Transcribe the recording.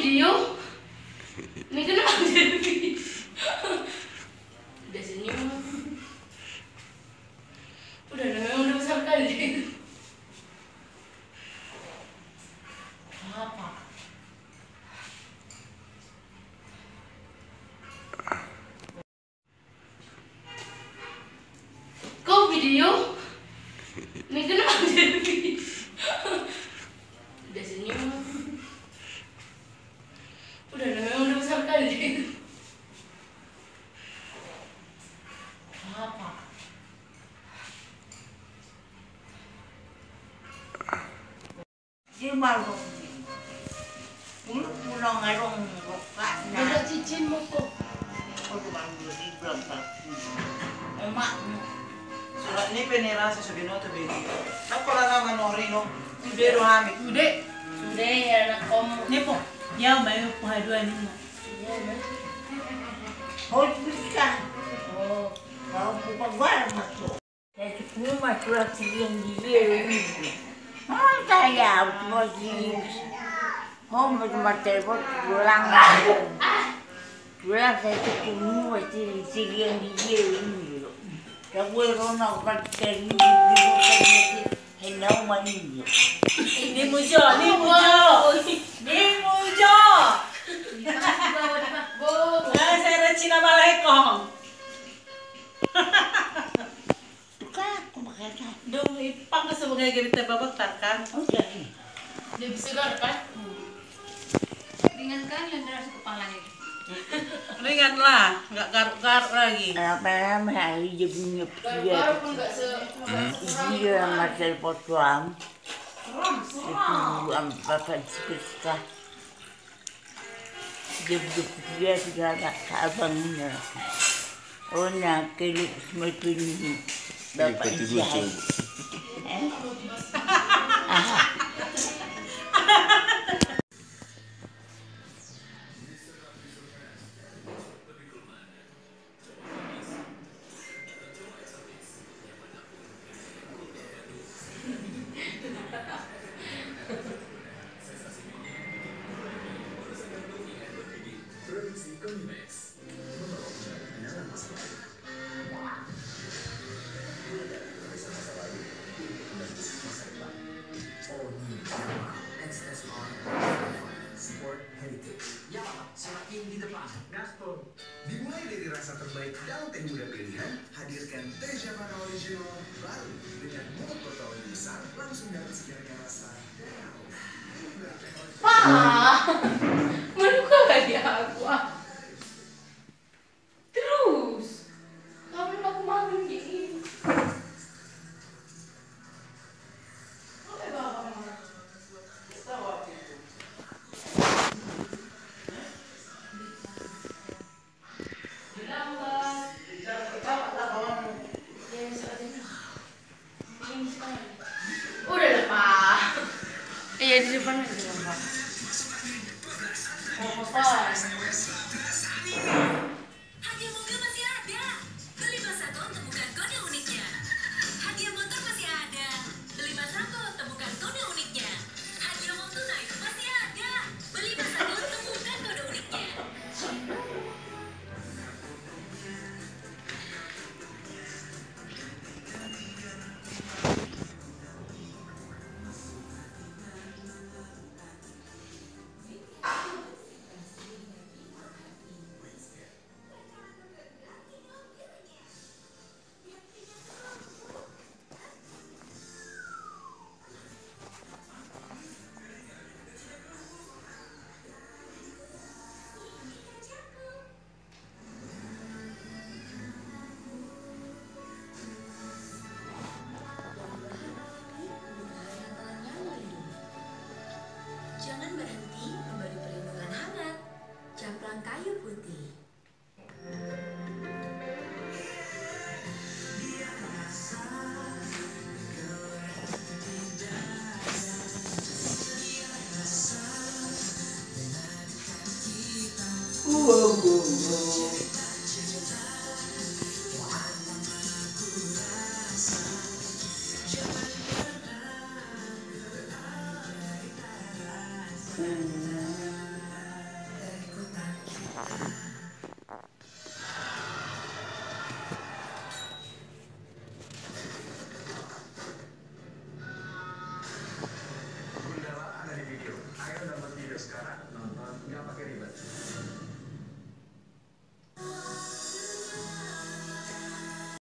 video? Ini kenapa jadi video? Udah senyum. Udah besar kali. Apa? Kok video? Ini kenapa jadi video? Udah senyum. Udah besar kali. Apa? Dia malu. Mulut pulang ngarong rokat. Ada cincin mo ko. Aku manggil di belakang. Emak. Surat ini penera sa binoto video. Nakola naman no rino. Tudero hamit. Sudah ya anak kamu. Nipo, ya bayo pahaduan mo. Iya, Mas. Hoy, ka. Oh. Kau pupagwar masuk. Saya sepuluh masuk yang dia ini. Oh, saya masih. Oh, macam telepon pulang. Pulang saya sepuluh masih yang dia ini. Kau orang pakai ini hendak mandi. Ini mujo. Nah, saya recina balekong. Tukar aku makan. Dong ipang ka sebagai gamit babatar kan. Okey. Dia segar kan? Ringan kan yang deras kepalanya. Ringan lah, nggak garuk-garuk lagi. Apa hari dia punya Baru pun nggak dia macam potong. seram. Itu apa suka. Dia sudah tak abangnya. Oh nak kelip semakin dapat jahat. Dimulai dari rasa terbaik daun teh muda pilihan, hadirkan teh Javana original baru dengan mulut botol yang besar, langsung dapat segarnya rasa. Meluka lagi aku. Terus, kamu aku makan gini. Udah lah, Pak. Iya, di depan aja, Pak. Oh, Pak. Hadiah mobil masih ada. Beli Masako, temukan kode uniknya. Hadiah motor masih ada. Beli Masako, temukan kode uniknya. Hadiah uang tunai masih ada. Beli Masako, temukan kode uniknya. Jangan berhenti memberi perlindungan hangat. Camplang kayu putih. Gundala ada di video. Ayo download video sekarang, nonton nggak pakai ribet.